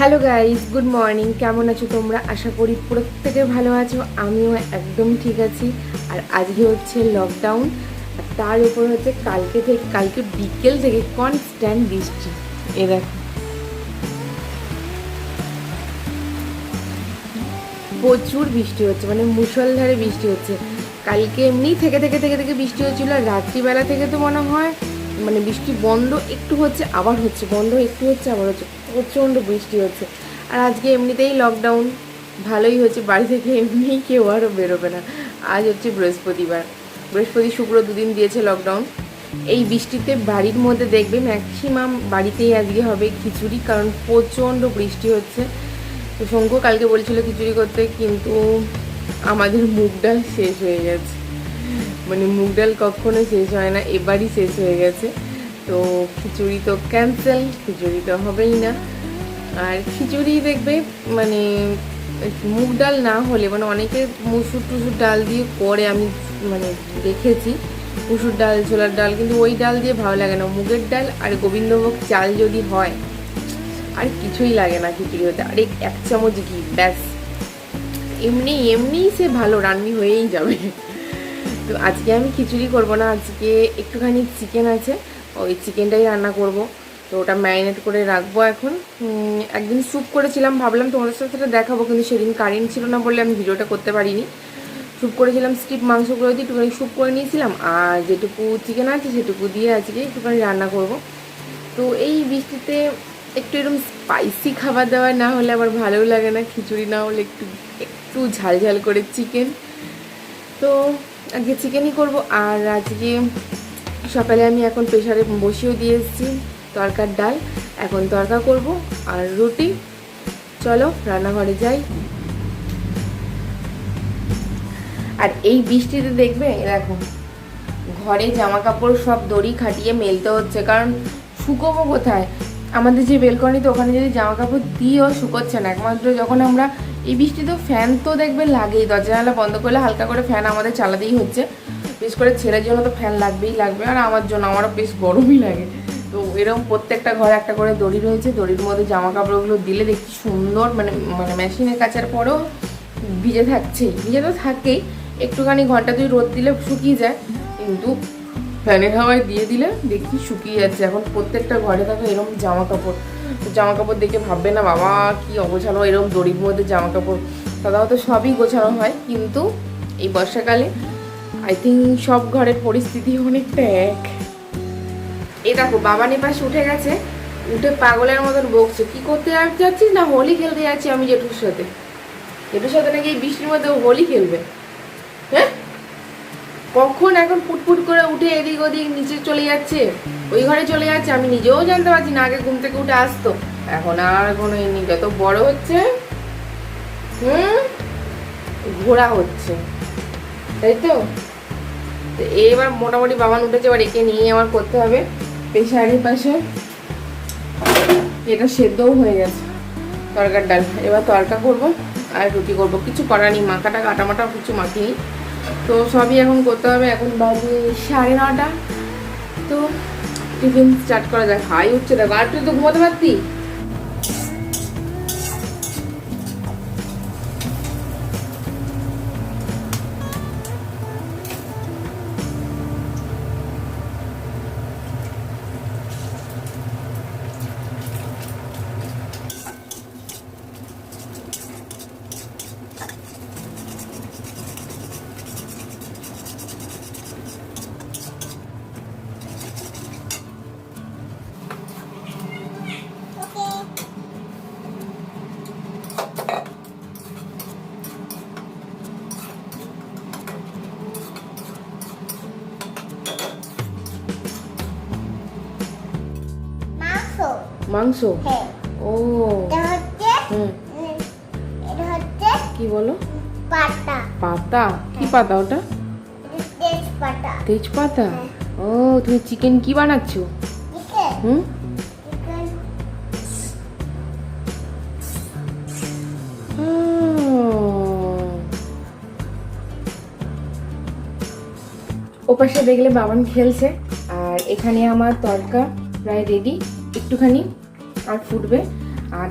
Hello guys, good morning. কেমন আছো তোমরা? আশা করি প্রত্যেকে ভালো আছো। আমিও একদম ঠিক আছি। আর আজকে হচ্ছে লকডাউন, আর তার উপর হচ্ছে কালকে বিকেল থেকে কনস্ট্যান্ট বৃষ্টি। এ দেখো, প্রচুর বৃষ্টি হচ্ছে, মানে মুষলধারে বৃষ্টি হচ্ছে। কালকে এমনি থেকে থেকে থেকে থেকে বৃষ্টি হচ্ছিলো, আর রাত্রিবেলা থেকে তো মনে হয় মানে বৃষ্টি বন্ধ একটু হচ্ছে আবার হচ্ছে, বন্ধ একটু হচ্ছে আবার হচ্ছে, প্রচণ্ড বৃষ্টি হচ্ছে। আর আজকে এমনিতেই লকডাউন, ভালোই হচ্ছে, বাড়ি থেকে এমনিই কেউ আরও বেরোবে না। আজ হচ্ছে বৃহস্পতিবার, বৃহস্পতি শুক্র দুদিন দিয়েছে লকডাউন। এই বৃষ্টিতে বাড়ির মধ্যে দেখবে ম্যাক্সিমাম বাড়িতেই আজকে হবে খিচুড়ি, কারণ প্রচণ্ড বৃষ্টি হচ্ছে। তো শঙ্কু কালকে বলছিল খিচুড়ি করতে, কিন্তু আমাদের মুগ ডাল শেষ হয়ে গেছে। মানে মুগ ডাল কখনো শেষ হয় না, এবারই শেষ হয়ে গেছে। তো খিচুড়ি তো ক্যান্সেল, খিচুড়ি তো হবেই না। আর খিচুড়ি দেখবে মানে মুগ ডাল না হলে, মানে অনেকে মুসুর টুসুর ডাল দিয়ে করে, আমি মানে দেখেছি মুসুর ডাল ছোলার ডাল, কিন্তু ওই ডাল দিয়ে ভালো লাগে না। মুগের ডাল আর গোবিন্দভোগ চাল যদি হয়, আর কিছুই লাগে না খিচুড়ি হতে। আর এক চামচ ঘি, ব্যাস, এমনিই সে ভালো রান্নি হয়েই যাবে। তো আজকে আমি খিচুড়ি করব না, আজকে একটুখানি চিকেন আছে, ওই চিকেনটাই রান্না করব। তো ওটা ম্যারিনেট করে রাখবো এখন। একদিন স্যুপ করেছিলাম, ভাবলাম তোমাদের সাথে দেখাবো, কিন্তু সেদিন কারেন্ট ছিল না বলে আমি ভিডিওটা করতে পারিনি। স্যুপ করেছিলাম, স্ট্রিপ মাংসগুলো দিয়ে একটুখানি স্যুপ করে নিয়েছিলাম, আর যেটুকু চিকেন আছে সেটুকু দিয়ে আজকে একটুখানি রান্না করব। তো এই বৃষ্টিতে একটু এরকম স্পাইসি খাবার দাবার না হলে আমার ভালোও লাগে না, খিচুড়ি না হলে একটু একটু ঝাল ঝাল করে চিকেন। তো আজকে চিকেনই করব। আর আজকে সকালে আমি এখন প্রেশারে বসিয়েও দিয়ে এসেছি তরকার ডাল, এখন তরকা করব আর রুটি। চলো রান্নাঘরে যাই। আর এই বৃষ্টিতে দেখবে দেখো, ঘরে জামা কাপড় সব দড়ি খাটিয়ে মেলতে হচ্ছে, কারণ শুকোবো কোথায়? আমাদের যে বেলকনিতে, ওখানে যদি জামা কাপড় দিয়েও শুকোচ্ছে না, একমাত্র যখন আমরা এই বৃষ্টিতে ফ্যান তো দেখবে লাগেই, দরজা জানলা বন্ধ করলে হালকা করে ফ্যান আমাদের চালাতেই হচ্ছে। বিশেষ করে ছেলের জন্য তো ফ্যান লাগবেই লাগবে, আর আমার জন্য, আমারও বেশ গরমই লাগে। তো এরকম প্রত্যেকটা ঘরে একটা করে দড়ি রয়েছে, দড়ির মধ্যে জামা কাপড়গুলো দিলে দেখি সুন্দর, মানে মানে মেশিনে কাচার পরেও ভিজে থাকছেই, ভিজে তো থাকেই, একটুখানি ঘন্টা দুই রোদ দিলে শুকিয়ে যায়, কিন্তু ফ্যানের হাওয়ায় দিয়ে দিলে দেখি শুকিয়ে যাচ্ছে। এখন প্রত্যেকটা ঘরে থাকে এরকম জামা কাপড়, তো জামা কাপড় দেখে ভাববে না বাবা কি অগোছালো, এরকম দড়ির মধ্যে জামা কাপড়। সাধারণত সবই গোছানো হয়, কিন্তু এই বর্ষাকালে আই থিঙ্ক সব ঘরের পরিস্থিতি অনেকটা এক। এই দেখো বাবা পাশে উঠে গেছে, উঠে পাগলের মতন বকছে, কি করতে যাচ্ছিস? না হোলি খেলতে যাচ্ছি আমি জেঠুর সাথে। জেঠুর সাথে নাকি এই বৃষ্টির মধ্যে হোলি খেলবে? হ্যাঁ, কখন এখন ফুটফুট করে উঠে এদিক ওদিক নিচে চলে যাচ্ছে, ওই ঘরে চলে যাচ্ছে, আমি নিজেও জানতে পারছি না। আগে ঘুম থেকে উঠে আসতো, এখন আর কোনো এমনি, যত বড় হচ্ছে ঘোরা হচ্ছে, তাই তো। এবার মোটামুটি বাবান উঠেছে, এবার একে নিয়ে আমার করতে হবে। প্রেশারের পাশে এটা সেদ্ধও হয়ে গেছে তরকার ডাল, এবার তরকা করব আর রুটি করব। কিছু করার নেই, মাখাটা কাটামাটা কিছু মাখিনি, তো সবই এখন করতে হবে। এখন বাজে 9:30। তো টিফিন স্টার্ট করা যায়। হাই উঠছে দেখো, আর তুই তো ঘুমাতে পারতি। মাংস, ও হুম, কি বলো? পাতা, পাতা, কি পাতা ওটা? তেজপাতা, তেজপাতা। ও তুমি চিকেন কি বানাচ্ছো? হুম, ওপাশে দেখলে বাবান খেলছে, আর এখানে আমার তরকা প্রায় রেডি, একটুখানি আর ফুটবে।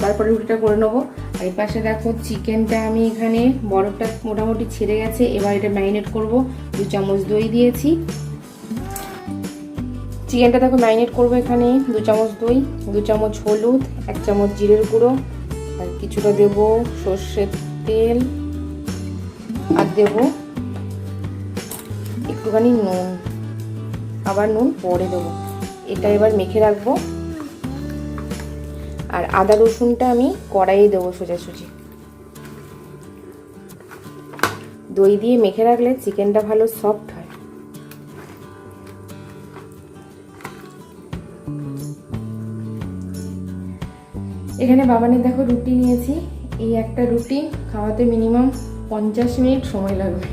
তারপরে রুটিটা করে নেবো। আর এই পাশে দেখো চিকেনটা আমি এখানে বরফটা মোটামুটি ছেড়ে গেছে, এবার এটা ম্যারিনেট করব। 2 চামচ দই দিয়েছি। চিকেনটা দেখো ম্যারিনেট করবো এখানে 2 চামচ দই, 2 চামচ হলুদ, 1 চামচ জিরের গুঁড়ো, আর কিছুটা দেবো সর্ষের তেল, আর দেবো একটুখানি নুন, আবার নুন পরে দেবো। এটা এবার মেখে রাখবো। আর আদা রসুনটা আমি কড়াইয়ে দেবো সোজাসুজি। দই দিয়ে মেখে রাখলে চিকেনটা ভালো সফট হয়। এখানে বাবানের দেখো রুটি নিয়েছি। এই একটা রুটি খাওয়াতে মিনিমাম 50 মিনিট সময় লাগবে।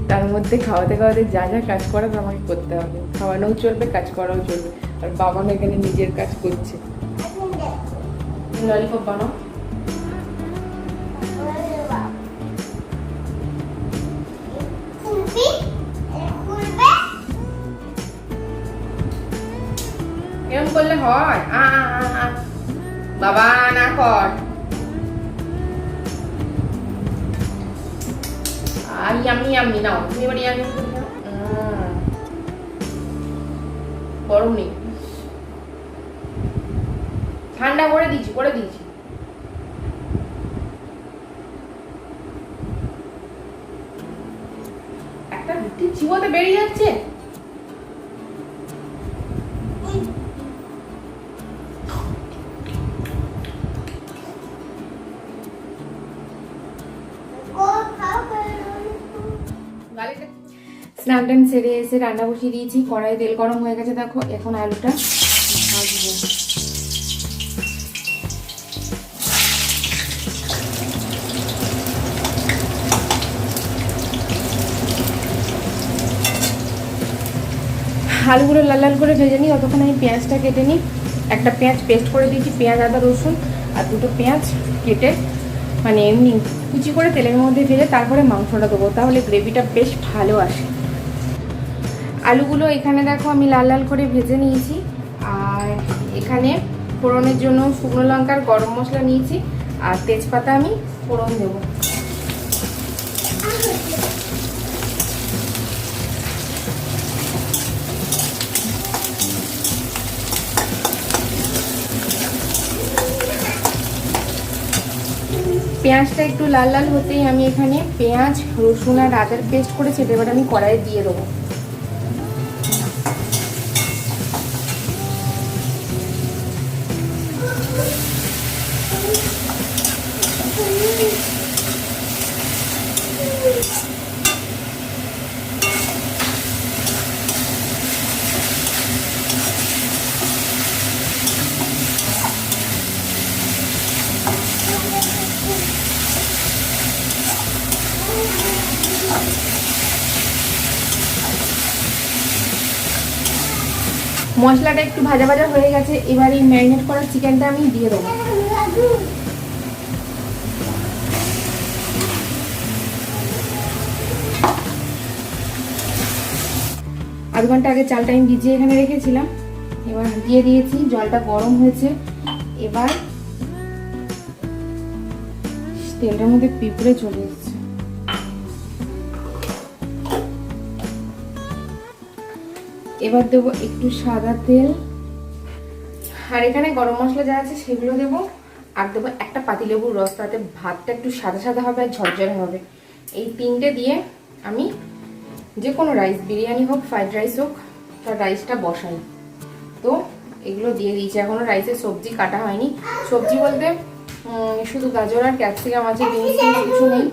তার মধ্যে খাওয়াতে খাওয়াতে যা যা কাজ করার আমাকে করতে হবে, খাওয়ানোও চলবে, কাজ করাও চলবে। আর বাবান এখানে নিজের কাজ করছে। ললিপপ বানাও। এরকম করলে হয়? বাবা না কর। ইয়াম্মি ইয়াম্মি নাও, তুমি এবার ইয়াম্মি করে দাও। গরম নেই, ঠান্ডা করে দিয়েছি, করে দিয়েছি। একটা রুটি চিবোতে বেরিয়ে যাচ্ছে। স্নান টান সেরে এসে রান্না বসিয়ে দিয়েছি। কড়াই তেল গরম হয়ে গেছে দেখো। এখন আলুটা ভাজবো। আলুগুলো লাল লাল করে ভেজে নিই, ততক্ষণ আমি পেঁয়াজটা কেটে নিই। একটা পেঁয়াজ পেস্ট করে দিয়েছি, পেঁয়াজ আদা রসুন, আর 2টো পেঁয়াজ কেটে মানে এমনি কুচি করে তেলের মধ্যে ভেজে তারপরে মাংসটা দেবো, তাহলে গ্রেভিটা বেশ ভালো আসে। আলুগুলো এখানে দেখো আমি লাল লাল করে ভেজে নিয়েছি। আর এখানে ফোড়নের জন্য শুকনো লঙ্কার গরম মশলা নিয়েছি, আর তেজপাতা আমি ফোড়ন দেবো। পেঁয়াজটা একটু লাল লাল হতেই আমি এখানে পেঁয়াজ রসুন আর আদার পেস্ট করে সেটা এবার আমি কড়াইয়ে দিয়ে দেবো। মশলাটা একটু ভাজা ভাজা হয়ে গেছে, এবার এই ম্যারিনেট করা চিকেনটা আমি দিয়ে দেবো। আধ ঘন্টা আগে চালটা আমি ভিজিয়ে এখানে রেখেছিলাম, এবার দিয়ে দিয়েছি। জলটা গরম হয়েছে, এবার তেলটার মধ্যে পিঁপড়ে চলে এসেছে। এবার দেবো একটু সাদা তেল, আর এখানে গরম মশলা যা আছে সেগুলো দেবো। আর দেবো একটা পাতিলেবুর রস, তাতে ভাতটা একটু সাদা সাদা হবে আর ঝরঝরে হবে। এই 3টে দিয়ে আমি যে কোনো রাইস, বিরিয়ানি হোক ফ্রাইড রাইস হোক, তার রাইসটা বসাই। তো এগুলো দিয়ে দিয়েছি। এখনো রাইসের সবজি কাটা হয়নি। সবজি বলতে শুধু গাজর আর ক্যাপসিকাম আছে, বিনস কিছু নেই।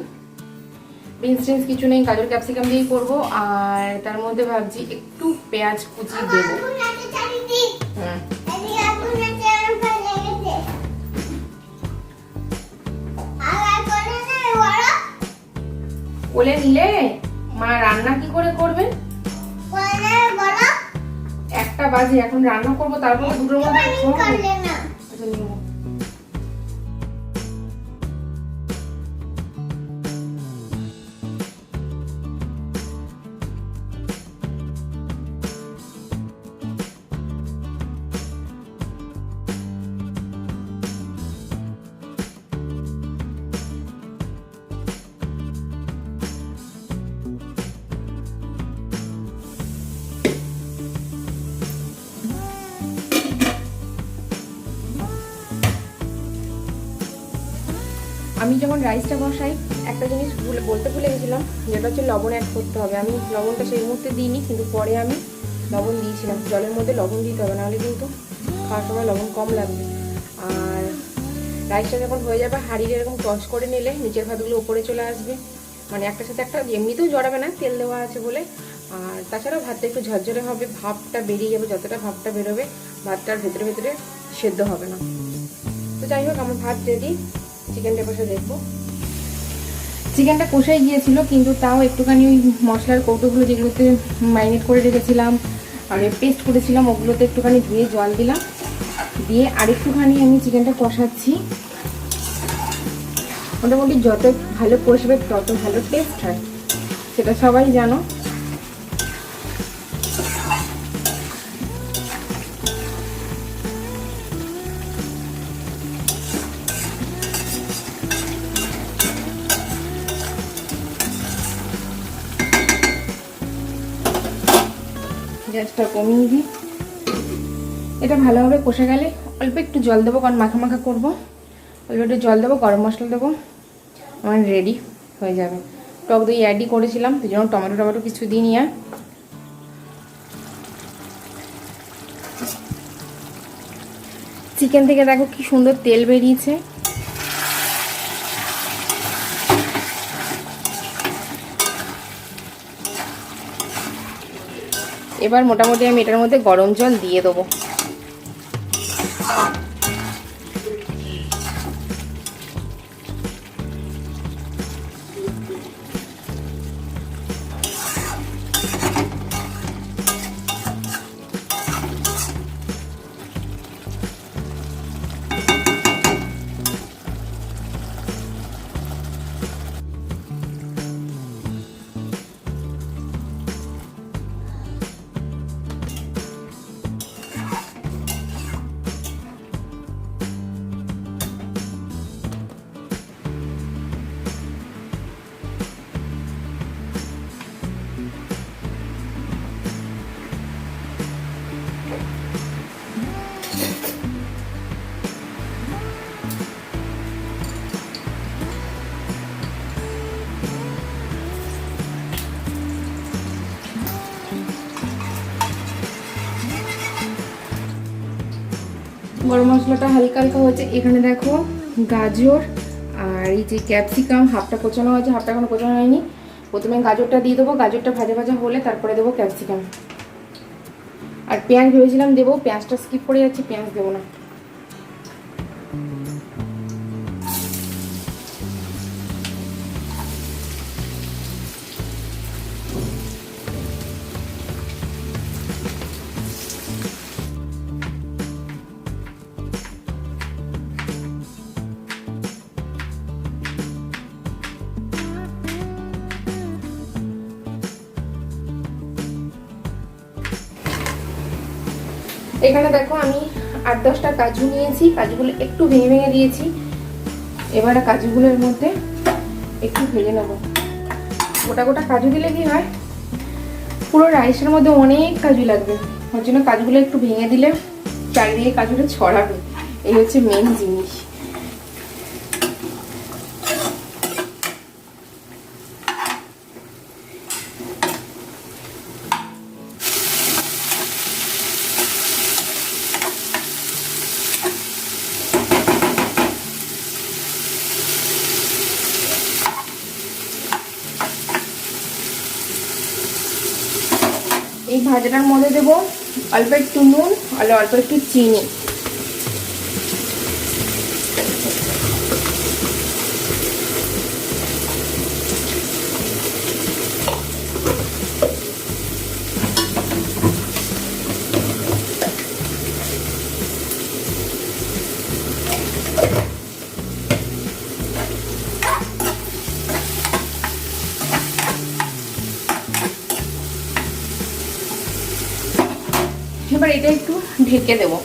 বিনস কিছু নেই, গাজর ক্যাপসিকাম দিয়েই করবো। আর তার মধ্যে ভাবছি একটু পেঁয়াজ কুচি দেবো। কোলে নিলে মা রান্না কি করে করবেন? 1টা বাজে, এখন রান্না করবো, তারপরে 2টোর মধ্যে আমি যখন রাইসটা বসাই একটা জিনিস বলতে ভুলে গেছিলাম, যেটা হচ্ছে লবণ অ্যাড করতে হবে। আমি লবণটা সেই মুহূর্তে দিইনি, কিন্তু পরে আমি লবণ দিয়েছিলাম। জলের মধ্যে লবণ দিতে হবে, নাহলে কিন্তু খাওয়ার সময় লবণ কম লাগবে। আর রাইসটা যখন হয়ে যাবে হাঁড়ির এরকম টস করে নিলে নিচের ভাতগুলো উপরে চলে আসবে, মানে একটার সাথে একটা এমনিতেও জড়াবে না, তেল দেওয়া আছে বলে। আর তাছাড়াও ভাতটা একটু ঝরঝরে হবে, ভাপটা বেরিয়ে যাবে, যতটা ভাপটা বেরোবে ভাতটার ভেতরে ভেতরে সেদ্ধ হবে না। তো যাই হোক, আমার ভাত রেডি। চিকেনটা কষে দেখবো। চিকেনটা কষাই গিয়েছিল, কিন্তু তাও একটুখানি ওই মশলার কৌটোগুলো যেগুলোতে ম্যারিনেট করে রেখেছিলাম আর পেস্ট করেছিলাম, ওগুলোতে একটুখানি ধুয়ে জল দিলাম, দিয়ে আরেকটুখানি আমি চিকেনটা কষাচ্ছি। মোটামুটি যত ভালো কষবে তত ভালো টেস্ট হয়, সেটা সবাই জানো। গ্যাসটা কমিয়ে দিই। এটা ভালোভাবে কষে গেলে অল্প একটু জল দেবো, কারণ মাখা মাখা করবো। অল্প একটু জল দেবো, গরম মশলা দেবো, আমার রেডি হয়ে যাবে। টক দই অ্যাডই করেছিলাম, সেই জন্য টমেটো কিছু দিইনি। আর চিকেন থেকে দেখো কি সুন্দর তেল বেরিয়েছে। এবার মোটামুটি আমি এটার মধ্যে গরম জল দিয়ে দেবো। গরম মশলাটা হালকা হালকা হয়েছে। এখানে দেখো গাজর আর এই যে ক্যাপসিকাম, হাফটা কোচানো হয়েছে, হাফটা এখনো কোচানো হয়নি। প্রথমে গাজরটা দিয়ে দেবো, গাজরটা ভাজা ভাজা হলে তারপরে দেবো ক্যাপসিকাম। আর পেঁয়াজ ভেবেছিলাম দেবো, পেঁয়াজটা স্কিপ করে যাচ্ছি, পেঁয়াজ দেবো না। এখানে দেখো আমি 8-10টা কাজু নিয়েছি, কাজুগুলো একটু ভেঙে ভেঙে দিয়েছি। এবারে কাজুগুলোর মধ্যে একটু ভেজে নেব। গোটা গোটা কাজু দিলে কি হয়, পুরো রাইসের মধ্যে অনেক কাজু লাগবে, ওর জন্য কাজুগুলো একটু ভেঙে দিলে চারিদিকে কাজুটা ছড়াবে। এই হচ্ছে মেন জিনিস। এই ভাজাটার মধ্যে দেবো অল্প একটু নুন আর অল্প একটু চিনি। এবার এটা একটু ঢেকে দেবো।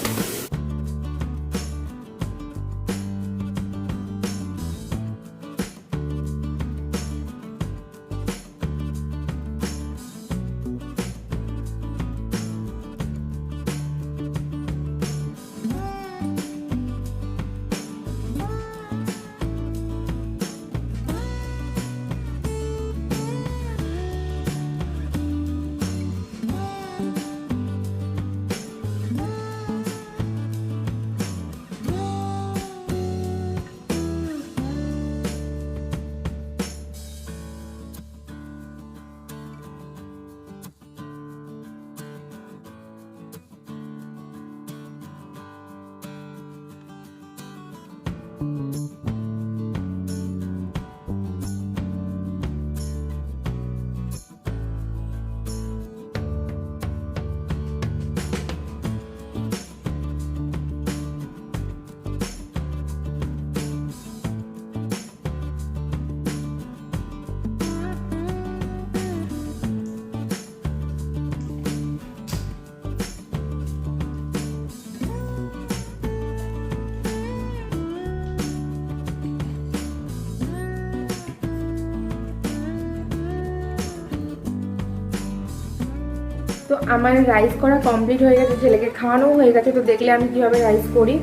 তো আমার রাইস করা কমপ্লিট হয়ে গেছে, ছেলেকে খাওয়ানোও হয়ে গেছে। তো দেখলে আমি কীভাবে রাইস করি।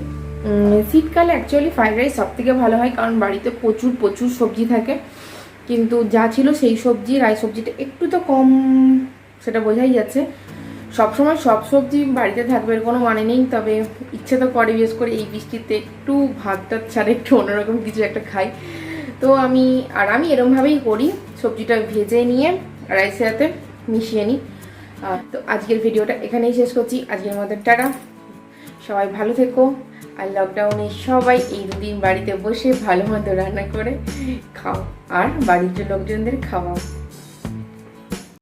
শীতকালে অ্যাকচুয়ালি ফ্রাইড রাইস সবথেকে ভালো হয়, কারণ বাড়িতে প্রচুর প্রচুর সবজি থাকে। কিন্তু যা ছিল সেই সবজি, রাইস সবজিটা একটু তো কম, সেটা বোঝাই যাচ্ছে। সবসময় সব সবজি বাড়িতে থাকবে এর কোনো মানে নেই, তবে ইচ্ছে তো করে, বিশেষ করে এই বৃষ্টিতে একটু ভাতটা ছাড়া একটু অন্যরকম কিছু একটা খাই। তো আমি এরমভাবেই করি, সবজিটা ভেজে নিয়ে রাইসের সাথে মিশিয়ে নিই। তো আজকের ভিডিওটা এখানেই শেষ করছি। আজকের মতো টাটা, সবাই ভালো থেকো। আর লকডাউনে সবাই এই দুদিন বাড়িতে বসে ভালো মতো রান্না করে খাও আর বাড়ির লোকজনদের খাওয়াও।